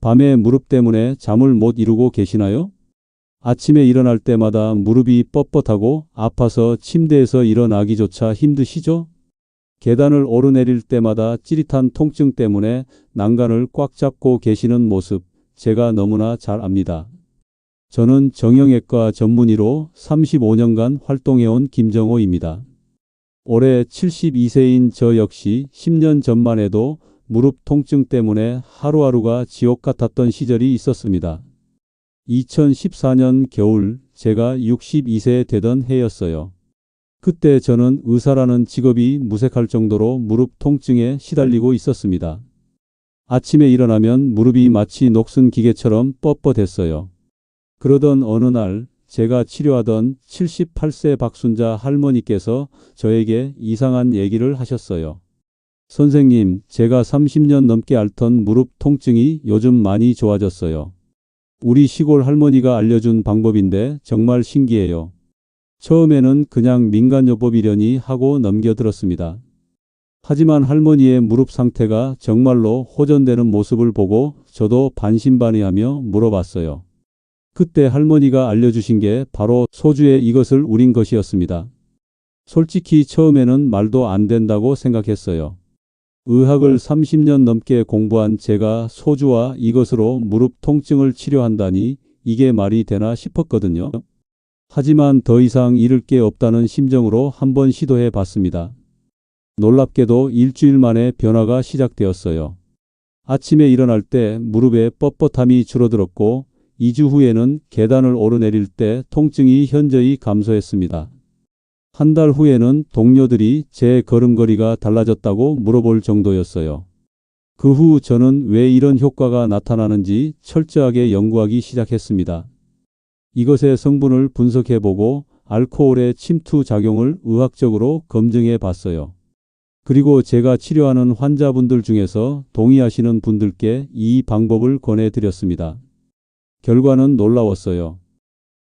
밤에 무릎 때문에 잠을 못 이루고 계시나요? 아침에 일어날 때마다 무릎이 뻣뻣하고 아파서 침대에서 일어나기조차 힘드시죠? 계단을 오르내릴 때마다 찌릿한 통증 때문에 난간을 꽉 잡고 계시는 모습, 제가 너무나 잘 압니다. 저는 정형외과 전문의로 35년간 활동해온 김정호입니다. 올해 72세인 저 역시 10년 전만 해도 무릎 통증 때문에 하루하루가 지옥 같았던 시절이 있었습니다. 2014년 겨울 제가 62세 되던 해였어요. 그때 저는 의사라는 직업이 무색할 정도로 무릎 통증에 시달리고 있었습니다. 아침에 일어나면 무릎이 마치 녹슨 기계처럼 뻣뻣했어요. 그러던 어느 날 제가 치료하던 78세 박순자 할머니께서 저에게 이상한 얘기를 하셨어요. 선생님, 제가 30년 넘게 앓던 무릎 통증이 요즘 많이 좋아졌어요. 우리 시골 할머니가 알려준 방법인데 정말 신기해요. 처음에는 그냥 민간요법이려니 하고 넘겨들었습니다. 하지만 할머니의 무릎 상태가 정말로 호전되는 모습을 보고 저도 반신반의하며 물어봤어요. 그때 할머니가 알려주신 게 바로 소주에 이것을 우린 것이었습니다. 솔직히 처음에는 말도 안 된다고 생각했어요. 의학을 30년 넘게 공부한 제가 소주와 이것으로 무릎 통증을 치료한다니 이게 말이 되나 싶었거든요. 하지만 더 이상 잃을 게 없다는 심정으로 한번 시도해 봤습니다. 놀랍게도 일주일 만에 변화가 시작되었어요. 아침에 일어날 때 무릎의 뻣뻣함이 줄어들었고 2주 후에는 계단을 오르내릴 때 통증이 현저히 감소했습니다. 한 달 후에는 동료들이 제 걸음걸이가 달라졌다고 물어볼 정도였어요. 그 후 저는 왜 이런 효과가 나타나는지 철저하게 연구하기 시작했습니다. 이것의 성분을 분석해보고 알코올의 침투 작용을 의학적으로 검증해 봤어요. 그리고 제가 치료하는 환자분들 중에서 동의하시는 분들께 이 방법을 권해드렸습니다. 결과는 놀라웠어요.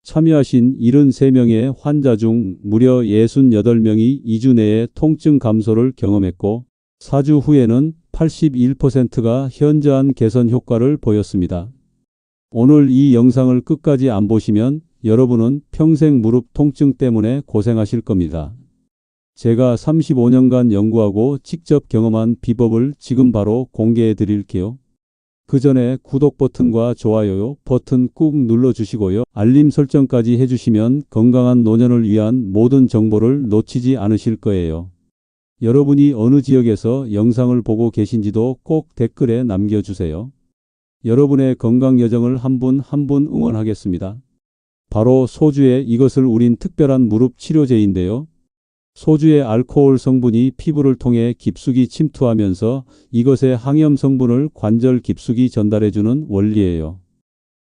참여하신 73명의 환자 중 무려 68명이 2주 내에 통증 감소를 경험했고 4주 후에는 81%가 현저한 개선 효과를 보였습니다. 오늘 이 영상을 끝까지 안 보시면 여러분은 평생 무릎 통증 때문에 고생하실 겁니다. 제가 35년간 연구하고 직접 경험한 비법을 지금 바로 공개해 드릴게요. 그 전에 구독 버튼과 좋아요 버튼 꾹 눌러주시고요. 알림 설정까지 해주시면 건강한 노년을 위한 모든 정보를 놓치지 않으실 거예요. 여러분이 어느 지역에서 영상을 보고 계신지도 꼭 댓글에 남겨주세요. 여러분의 건강 여정을 한 분 한 분 응원하겠습니다. 바로 소주에 이것을 우린 특별한 무릎 치료제인데요. 소주의 알코올 성분이 피부를 통해 깊숙이 침투하면서 이것의 항염 성분을 관절 깊숙이 전달해주는 원리예요.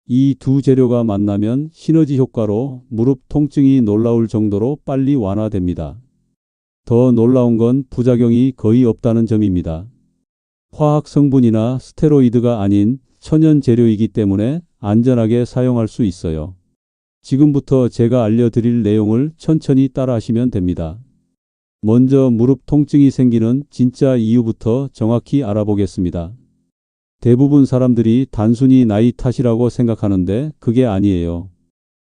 이 두 재료가 만나면 시너지 효과로 무릎 통증이 놀라울 정도로 빨리 완화됩니다. 더 놀라운 건 부작용이 거의 없다는 점입니다. 화학 성분이나 스테로이드가 아닌 천연 재료이기 때문에 안전하게 사용할 수 있어요. 지금부터 제가 알려드릴 내용을 천천히 따라하시면 됩니다. 먼저 무릎 통증이 생기는 진짜 이유부터 정확히 알아보겠습니다. 대부분 사람들이 단순히 나이 탓이라고 생각하는데 그게 아니에요.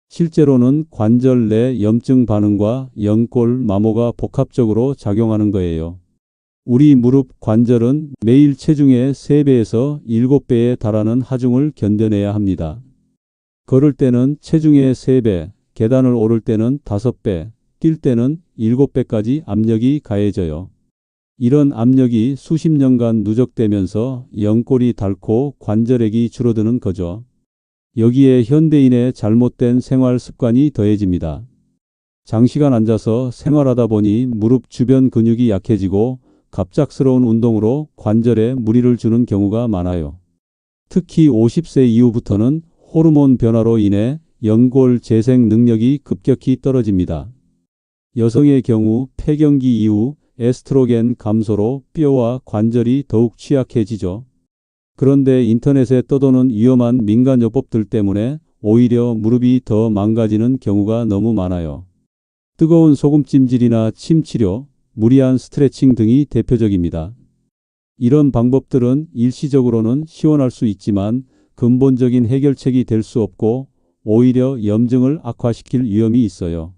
실제로는 관절 내 염증 반응과 연골, 마모가 복합적으로 작용하는 거예요. 우리 무릎 관절은 매일 체중의 3배에서 7배에 달하는 하중을 견뎌내야 합니다. 걸을 때는 체중의 3배, 계단을 오를 때는 5배, 뛸 때는 7배까지 압력이 가해져요. 이런 압력이 수십 년간 누적되면서 연골이 닳고 관절액이 줄어드는 거죠. 여기에 현대인의 잘못된 생활 습관이 더해집니다. 장시간 앉아서 생활하다 보니 무릎 주변 근육이 약해지고 갑작스러운 운동으로 관절에 무리를 주는 경우가 많아요. 특히 50세 이후부터는 호르몬 변화로 인해 연골 재생 능력이 급격히 떨어집니다. 여성의 경우 폐경기 이후 에스트로겐 감소로 뼈와 관절이 더욱 취약해지죠. 그런데 인터넷에 떠도는 위험한 민간요법들 때문에 오히려 무릎이 더 망가지는 경우가 너무 많아요. 뜨거운 소금찜질이나 침치료, 무리한 스트레칭 등이 대표적입니다. 이런 방법들은 일시적으로는 시원할 수 있지만 근본적인 해결책이 될 수 없고 오히려 염증을 악화시킬 위험이 있어요.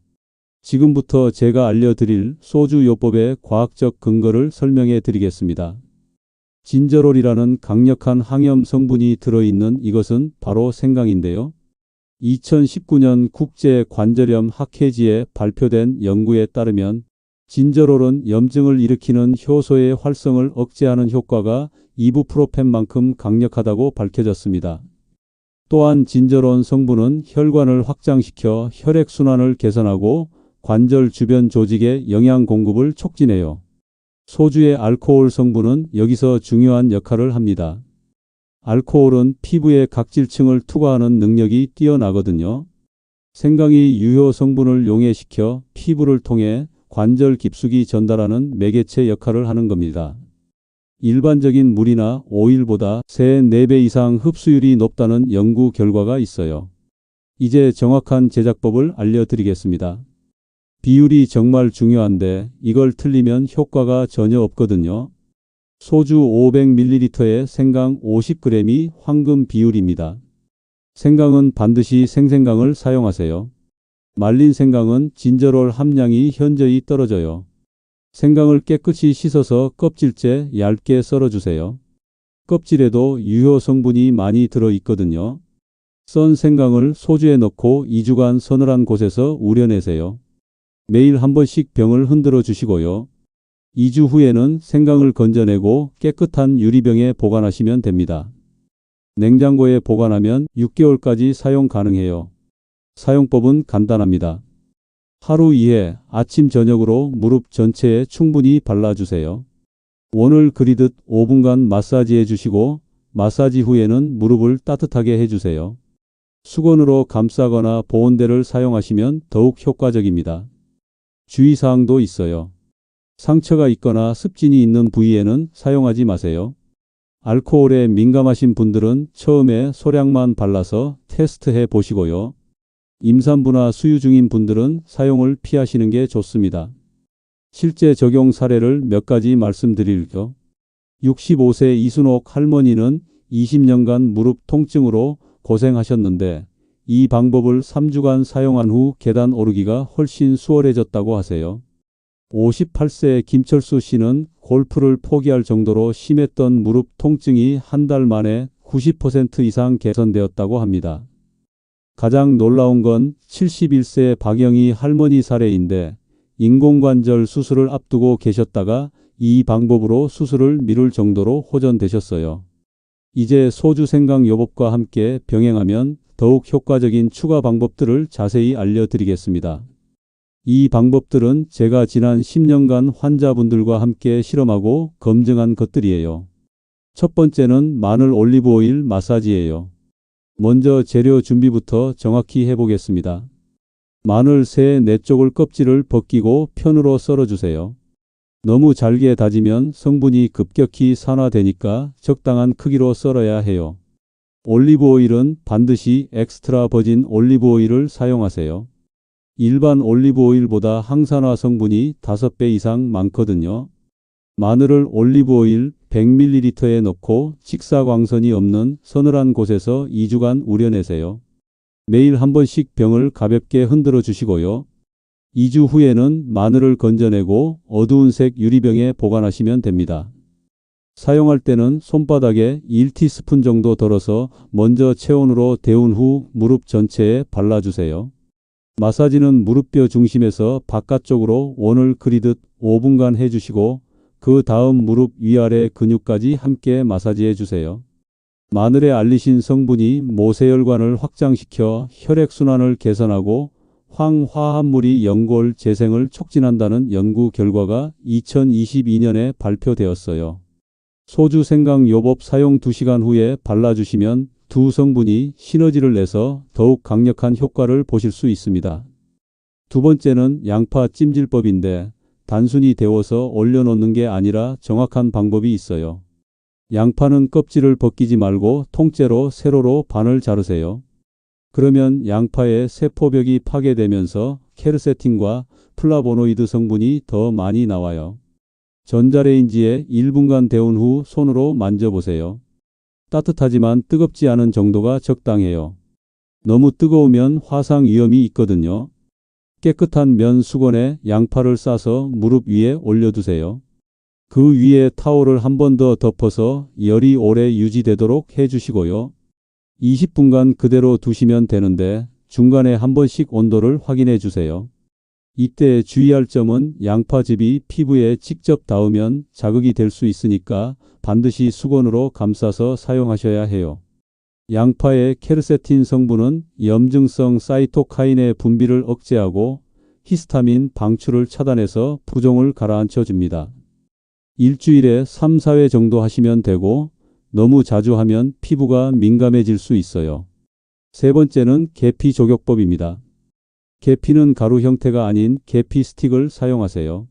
지금부터 제가 알려드릴 소주요법의 과학적 근거를 설명해 드리겠습니다. 진저롤이라는 강력한 항염 성분이 들어있는 이것은 바로 생강인데요. 2019년 국제관절염 학회지에 발표된 연구에 따르면 진저롤은 염증을 일으키는 효소의 활성을 억제하는 효과가 이부프로펜만큼 강력하다고 밝혀졌습니다. 또한 진저롤 성분은 혈관을 확장시켜 혈액순환을 개선하고 관절 주변 조직의 영양 공급을 촉진해요. 소주의 알코올 성분은 여기서 중요한 역할을 합니다. 알코올은 피부의 각질층을 투과하는 능력이 뛰어나거든요. 생강이 유효 성분을 용해시켜 피부를 통해 관절 깊숙이 전달하는 매개체 역할을 하는 겁니다. 일반적인 물이나 오일보다 3-4배 이상 흡수율이 높다는 연구 결과가 있어요. 이제 정확한 제작법을 알려드리겠습니다. 비율이 정말 중요한데 이걸 틀리면 효과가 전혀 없거든요. 소주 500ml에 생강 50g이 황금 비율입니다. 생강은 반드시 생생강을 사용하세요. 말린 생강은 진저롤 함량이 현저히 떨어져요. 생강을 깨끗이 씻어서 껍질째 얇게 썰어주세요. 껍질에도 유효 성분이 많이 들어있거든요. 썬 생강을 소주에 넣고 2주간 서늘한 곳에서 우려내세요. 매일 한 번씩 병을 흔들어 주시고요. 2주 후에는 생강을 건져내고 깨끗한 유리병에 보관하시면 됩니다. 냉장고에 보관하면 6개월까지 사용 가능해요. 사용법은 간단합니다. 하루 2회 아침 저녁으로 무릎 전체에 충분히 발라주세요. 원을 그리듯 5분간 마사지해 주시고 마사지 후에는 무릎을 따뜻하게 해주세요. 수건으로 감싸거나 보온대를 사용하시면 더욱 효과적입니다. 주의사항도 있어요. 상처가 있거나 습진이 있는 부위에는 사용하지 마세요. 알코올에 민감하신 분들은 처음에 소량만 발라서 테스트해 보시고요. 임산부나 수유 중인 분들은 사용을 피하시는 게 좋습니다. 실제 적용 사례를 몇 가지 말씀드릴게요. 65세 이순옥 할머니는 20년간 무릎 통증으로 고생하셨는데 이 방법을 3주간 사용한 후 계단 오르기가 훨씬 수월해졌다고 하세요. 58세 김철수 씨는 골프를 포기할 정도로 심했던 무릎 통증이 한 달 만에 90% 이상 개선되었다고 합니다. 가장 놀라운 건 71세 박영희 할머니 사례인데 인공관절 수술을 앞두고 계셨다가 이 방법으로 수술을 미룰 정도로 호전되셨어요. 이제 소주 생강 요법과 함께 병행하면 더욱 효과적인 추가 방법들을 자세히 알려드리겠습니다. 이 방법들은 제가 지난 10년간 환자분들과 함께 실험하고 검증한 것들이에요. 첫 번째는 마늘 올리브 오일 마사지예요. 먼저 재료 준비부터 정확히 해보겠습니다. 마늘 3-4쪽을 껍질을 벗기고 편으로 썰어주세요. 너무 잘게 다지면 성분이 급격히 산화되니까 적당한 크기로 썰어야 해요. 올리브 오일은 반드시 엑스트라 버진 올리브 오일을 사용하세요. 일반 올리브 오일보다 항산화 성분이 5배 이상 많거든요. 마늘을 올리브 오일 100ml에 넣고 직사광선이 없는 서늘한 곳에서 2주간 우려내세요. 매일 한 번씩 병을 가볍게 흔들어 주시고요. 2주 후에는 마늘을 건져내고 어두운 색 유리병에 보관하시면 됩니다. 사용할 때는 손바닥에 1티스푼 정도 덜어서 먼저 체온으로 데운 후 무릎 전체에 발라주세요. 마사지는 무릎뼈 중심에서 바깥쪽으로 원을 그리듯 5분간 해주시고 그 다음 무릎 위아래 근육까지 함께 마사지해 주세요. 마늘에 알리신 성분이 모세혈관을 확장시켜 혈액순환을 개선하고 황화합물이 연골 재생을 촉진한다는 연구 결과가 2022년에 발표되었어요. 소주 생강 요법 사용 2시간 후에 발라주시면 두 성분이 시너지를 내서 더욱 강력한 효과를 보실 수 있습니다. 두 번째는 양파 찜질법인데 단순히 데워서 올려놓는 게 아니라 정확한 방법이 있어요. 양파는 껍질을 벗기지 말고 통째로 세로로 반을 자르세요. 그러면 양파의 세포벽이 파괴되면서 케르세틴과 플라보노이드 성분이 더 많이 나와요. 전자레인지에 1분간 데운 후 손으로 만져보세요. 따뜻하지만 뜨겁지 않은 정도가 적당해요. 너무 뜨거우면 화상 위험이 있거든요. 깨끗한 면 수건에 양파를 싸서 무릎 위에 올려두세요. 그 위에 타올을 한 번 더 덮어서 열이 오래 유지되도록 해주시고요. 20분간 그대로 두시면 되는데 중간에 한 번씩 온도를 확인해 주세요. 이때 주의할 점은 양파즙이 피부에 직접 닿으면 자극이 될 수 있으니까 반드시 수건으로 감싸서 사용하셔야 해요. 양파의 케르세틴 성분은 염증성 사이토카인의 분비를 억제하고 히스타민 방출을 차단해서 부종을 가라앉혀 줍니다. 일주일에 3, 4회 정도 하시면 되고 너무 자주 하면 피부가 민감해질 수 있어요. 세 번째는 계피 조격법입니다. 계피는 가루 형태가 아닌 계피 스틱을 사용하세요.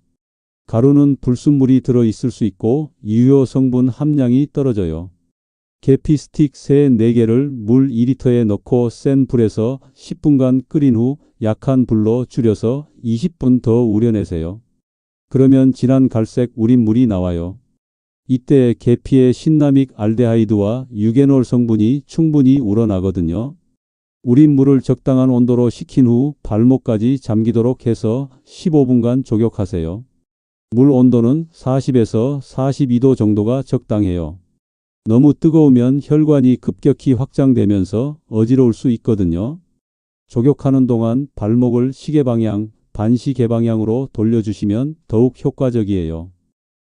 가루는 불순물이 들어 있을 수 있고 유효 성분 함량이 떨어져요. 계피 스틱 3, 4개를 물 2리터에 넣고 센 불에서 10분간 끓인 후 약한 불로 줄여서 20분 더 우려내세요. 그러면 진한 갈색 우린 물이 나와요. 이때 계피의 신나믹 알데하이드와 유게놀 성분이 충분히 우러나거든요. 우린 물을 적당한 온도로 식힌 후 발목까지 잠기도록 해서 15분간 조격하세요. 물 온도는 40에서 42도 정도가 적당해요. 너무 뜨거우면 혈관이 급격히 확장되면서 어지러울 수 있거든요. 조격하는 동안 발목을 시계 방향, 반시계 방향으로 돌려주시면 더욱 효과적이에요.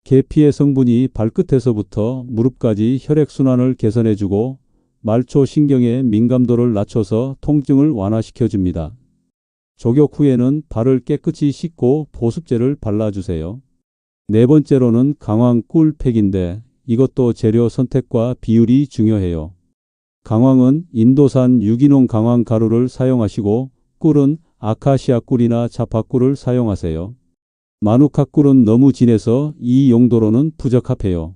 계피의 성분이 발끝에서부터 무릎까지 혈액순환을 개선해주고 말초 신경의 민감도를 낮춰서 통증을 완화시켜줍니다. 조격 후에는 발을 깨끗이 씻고 보습제를 발라주세요. 네 번째로는 강황 꿀팩인데 이것도 재료 선택과 비율이 중요해요. 강황은 인도산 유기농 강황 가루를 사용하시고 꿀은 아카시아 꿀이나 자파꿀을 사용하세요. 마누카 꿀은 너무 진해서 이 용도로는 부적합해요.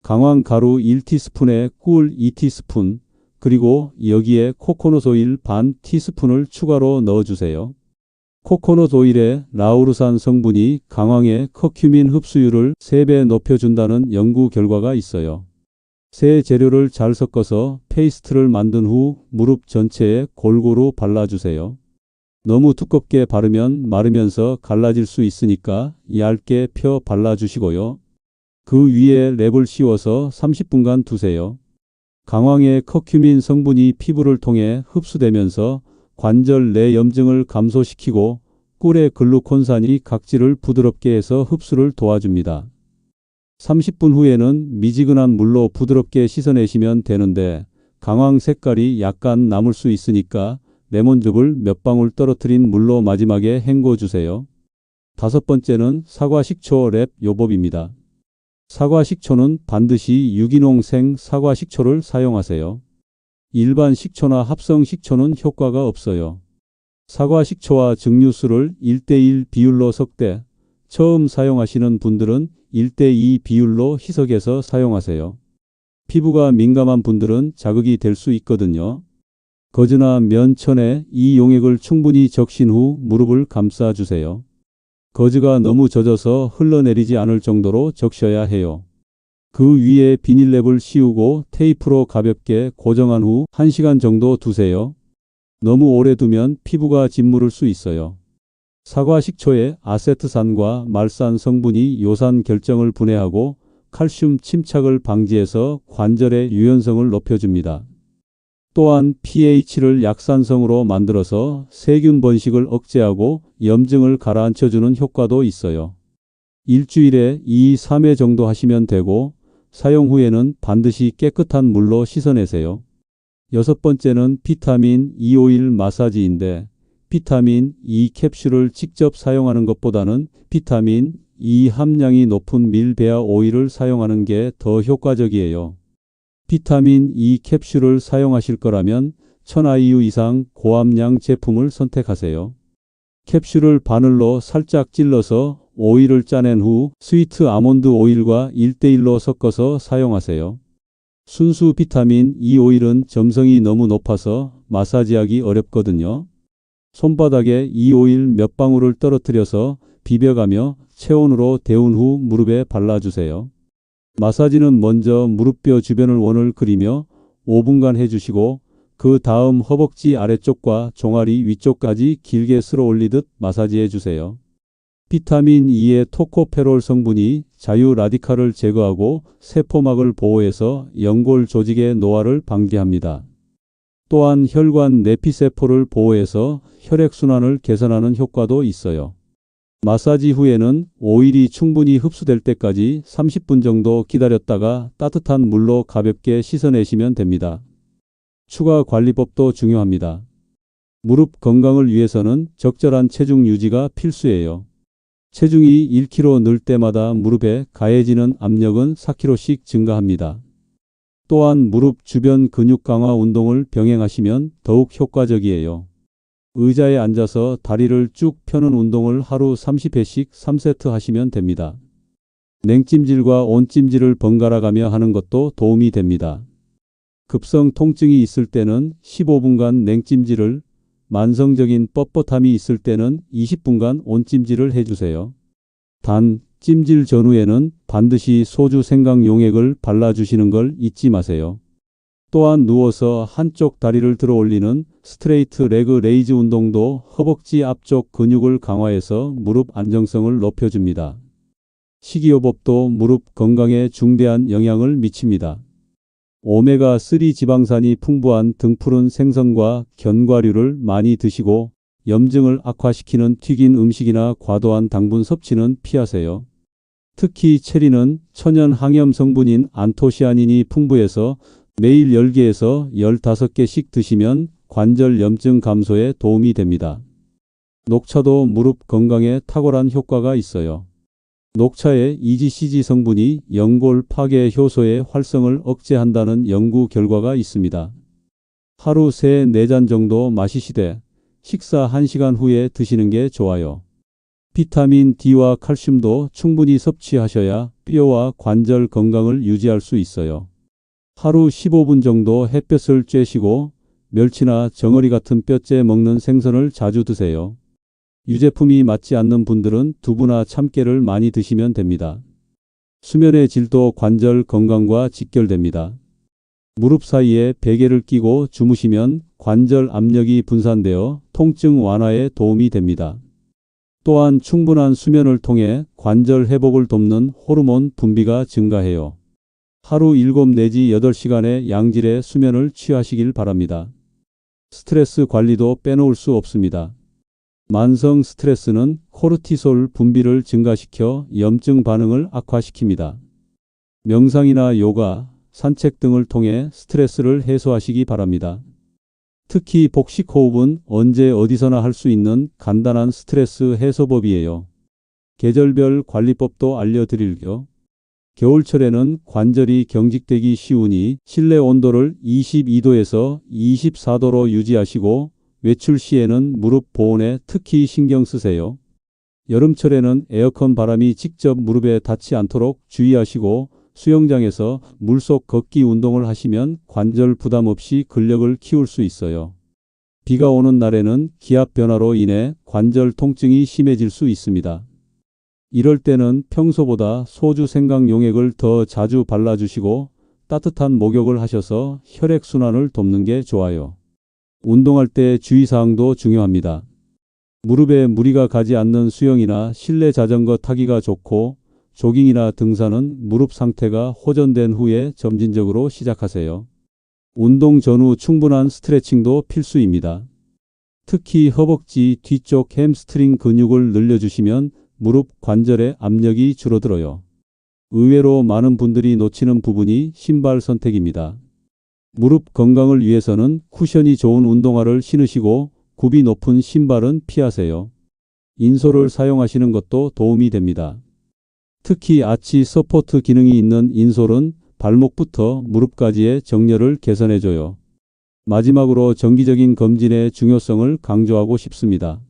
강황 가루 1티스푼에 꿀 2티스푼, 그리고 여기에 코코넛 오일 반 티스푼을 추가로 넣어주세요. 코코넛 오일의 라우르산 성분이 강황의 커큐민 흡수율을 3배 높여준다는 연구 결과가 있어요. 세 재료를 잘 섞어서 페이스트를 만든 후 무릎 전체에 골고루 발라주세요. 너무 두껍게 바르면 마르면서 갈라질 수 있으니까 얇게 펴 발라주시고요. 그 위에 랩을 씌워서 30분간 두세요. 강황의 커큐민 성분이 피부를 통해 흡수되면서 관절 내 염증을 감소시키고 꿀의 글루콘산이 각질을 부드럽게 해서 흡수를 도와줍니다. 30분 후에는 미지근한 물로 부드럽게 씻어내시면 되는데 강황 색깔이 약간 남을 수 있으니까 레몬즙을 몇 방울 떨어뜨린 물로 마지막에 헹궈주세요. 다섯 번째는 사과 식초 랩 요법입니다. 사과 식초는 반드시 유기농 생 사과 식초를 사용하세요. 일반 식초나 합성 식초는 효과가 없어요. 사과 식초와 증류수를 1:1 비율로 섞되 처음 사용하시는 분들은 1:2 비율로 희석해서 사용하세요. 피부가 민감한 분들은 자극이 될 수 있거든요. 거즈나 면천에 이 용액을 충분히 적신 후 무릎을 감싸주세요. 거즈가 너무 젖어서 흘러내리지 않을 정도로 적셔야 해요. 그 위에 비닐랩을 씌우고 테이프로 가볍게 고정한 후 1시간 정도 두세요. 너무 오래 두면 피부가 짓무를 수 있어요. 사과 식초의 아세트산과 말산 성분이 요산 결정을 분해하고 칼슘 침착을 방지해서 관절의 유연성을 높여줍니다. 또한 pH를 약산성으로 만들어서 세균 번식을 억제하고 염증을 가라앉혀주는 효과도 있어요. 일주일에 2, 3회 정도 하시면 되고 사용 후에는 반드시 깨끗한 물로 씻어내세요. 여섯 번째는 비타민 E 오일 마사지인데 비타민 E 캡슐을 직접 사용하는 것보다는 비타민 E 함량이 높은 밀베아 오일을 사용하는 게 더 효과적이에요. 비타민 E 캡슐을 사용하실 거라면 1000IU 이상 고함량 제품을 선택하세요. 캡슐을 바늘로 살짝 찔러서 오일을 짜낸 후 스위트 아몬드 오일과 1:1로 섞어서 사용하세요. 순수 비타민 E 오일은 점성이 너무 높아서 마사지하기 어렵거든요. 손바닥에 이 오일 몇 방울을 떨어뜨려서 비벼가며 체온으로 데운 후 무릎에 발라주세요. 마사지는 먼저 무릎뼈 주변을 원을 그리며 5분간 해주시고 그 다음 허벅지 아래쪽과 종아리 위쪽까지 길게 쓸어 올리듯 마사지해 주세요. 비타민 E의 토코페롤 성분이 자유 라디칼을 제거하고 세포막을 보호해서 연골 조직의 노화를 방지합니다. 또한 혈관 내피세포를 보호해서 혈액순환을 개선하는 효과도 있어요. 마사지 후에는 오일이 충분히 흡수될 때까지 30분 정도 기다렸다가 따뜻한 물로 가볍게 씻어내시면 됩니다. 추가 관리법도 중요합니다. 무릎 건강을 위해서는 적절한 체중 유지가 필수예요. 체중이 1kg 늘 때마다 무릎에 가해지는 압력은 4kg씩 증가합니다. 또한 무릎 주변 근육 강화 운동을 병행하시면 더욱 효과적이에요. 의자에 앉아서 다리를 쭉 펴는 운동을 하루 30회씩 3세트 하시면 됩니다. 냉찜질과 온찜질을 번갈아 가며 하는 것도 도움이 됩니다. 급성 통증이 있을 때는 15분간 냉찜질을, 만성적인 뻣뻣함이 있을 때는 20분간 온찜질을 해주세요. 단, 찜질 전후에는 반드시 소주 생강 용액을 발라주시는 걸 잊지 마세요. 또한 누워서 한쪽 다리를 들어 올리는 스트레이트 레그 레이즈 운동도 허벅지 앞쪽 근육을 강화해서 무릎 안정성을 높여줍니다. 식이요법도 무릎 건강에 중대한 영향을 미칩니다. 오메가3 지방산이 풍부한 등푸른 생선과 견과류를 많이 드시고 염증을 악화시키는 튀긴 음식이나 과도한 당분 섭취는 피하세요. 특히 체리는 천연 항염 성분인 안토시아닌이 풍부해서 매일 10개에서 15개씩 드시면 관절 염증 감소에 도움이 됩니다. 녹차도 무릎 건강에 탁월한 효과가 있어요. 녹차의 EGCG 성분이 연골 파괴 효소의 활성을 억제한다는 연구 결과가 있습니다. 하루 3-4잔 정도 마시시되 식사 1시간 후에 드시는 게 좋아요. 비타민 D와 칼슘도 충분히 섭취하셔야 뼈와 관절 건강을 유지할 수 있어요. 하루 15분 정도 햇볕을 쬐시고 멸치나 정어리 같은 뼈째 먹는 생선을 자주 드세요. 유제품이 맞지 않는 분들은 두부나 참깨를 많이 드시면 됩니다. 수면의 질도 관절 건강과 직결됩니다. 무릎 사이에 베개를 끼고 주무시면 관절 압력이 분산되어 통증 완화에 도움이 됩니다. 또한 충분한 수면을 통해 관절 회복을 돕는 호르몬 분비가 증가해요. 하루 7 내지 8시간의 양질의 수면을 취하시길 바랍니다. 스트레스 관리도 빼놓을 수 없습니다. 만성 스트레스는 코르티솔 분비를 증가시켜 염증 반응을 악화시킵니다. 명상이나 요가, 산책 등을 통해 스트레스를 해소하시기 바랍니다. 특히 복식 호흡은 언제 어디서나 할 수 있는 간단한 스트레스 해소법이에요. 계절별 관리법도 알려드릴게요. 겨울철에는 관절이 경직되기 쉬우니 실내 온도를 22도에서 24도로 유지하시고 외출 시에는 무릎 보온에 특히 신경 쓰세요. 여름철에는 에어컨 바람이 직접 무릎에 닿지 않도록 주의하시고 수영장에서 물속 걷기 운동을 하시면 관절 부담 없이 근력을 키울 수 있어요. 비가 오는 날에는 기압 변화로 인해 관절 통증이 심해질 수 있습니다. 이럴 때는 평소보다 소주 생강 용액을 더 자주 발라주시고 따뜻한 목욕을 하셔서 혈액순환을 돕는 게 좋아요. 운동할 때 주의사항도 중요합니다. 무릎에 무리가 가지 않는 수영이나 실내 자전거 타기가 좋고 조깅이나 등산은 무릎 상태가 호전된 후에 점진적으로 시작하세요. 운동 전후 충분한 스트레칭도 필수입니다. 특히 허벅지 뒤쪽 햄스트링 근육을 늘려주시면 무릎 관절의 압력이 줄어들어요. 의외로 많은 분들이 놓치는 부분이 신발 선택입니다. 무릎 건강을 위해서는 쿠션이 좋은 운동화를 신으시고 굽이 높은 신발은 피하세요. 인솔을 사용하시는 것도 도움이 됩니다. 특히 아치 서포트 기능이 있는 인솔은 발목부터 무릎까지의 정렬을 개선해줘요. 마지막으로 정기적인 검진의 중요성을 강조하고 싶습니다.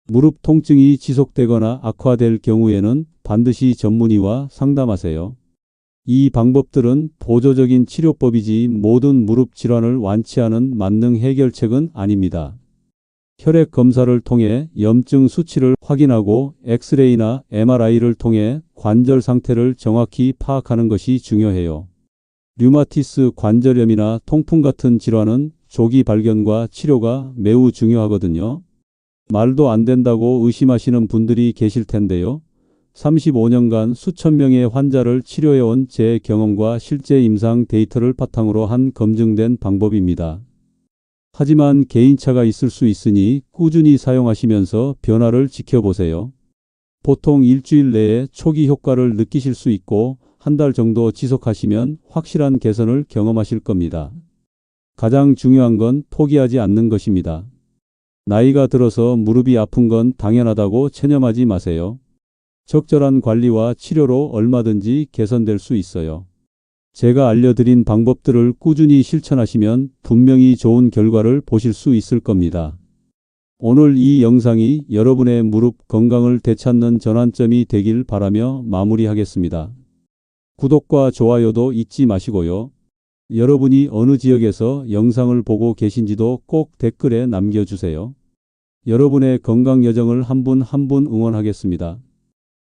무릎 통증이 지속되거나 악화될 경우에는 반드시 전문의와 상담하세요. 이 방법들은 보조적인 치료법이지 모든 무릎 질환을 완치하는 만능 해결책은 아닙니다. 혈액 검사를 통해 염증 수치를 확인하고 엑스레이나 MRI를 통해 관절 상태를 정확히 파악하는 것이 중요해요. 류마티스 관절염이나 통풍 같은 질환은 조기 발견과 치료가 매우 중요하거든요. 말도 안 된다고 의심하시는 분들이 계실 텐데요. 35년간 수천 명의 환자를 치료해온 제 경험과 실제 임상 데이터를 바탕으로 한 검증된 방법입니다. 하지만 개인차가 있을 수 있으니 꾸준히 사용하시면서 변화를 지켜보세요. 보통 일주일 내에 초기 효과를 느끼실 수 있고 한 달 정도 지속하시면 확실한 개선을 경험하실 겁니다. 가장 중요한 건 포기하지 않는 것입니다. 나이가 들어서 무릎이 아픈 건 당연하다고 체념하지 마세요. 적절한 관리와 치료로 얼마든지 개선될 수 있어요. 제가 알려드린 방법들을 꾸준히 실천하시면 분명히 좋은 결과를 보실 수 있을 겁니다. 오늘 이 영상이 여러분의 무릎 건강을 되찾는 전환점이 되길 바라며 마무리하겠습니다. 구독과 좋아요도 잊지 마시고요. 여러분이 어느 지역에서 영상을 보고 계신지도 꼭 댓글에 남겨주세요. 여러분의 건강 여정을 한 분 한 분 응원하겠습니다.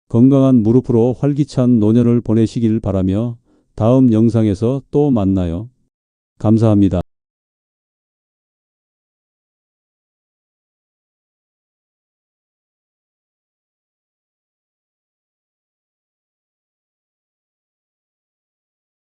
건강한 무릎으로 활기찬 노년을 보내시길 바라며 다음 영상에서 또 만나요. 감사합니다.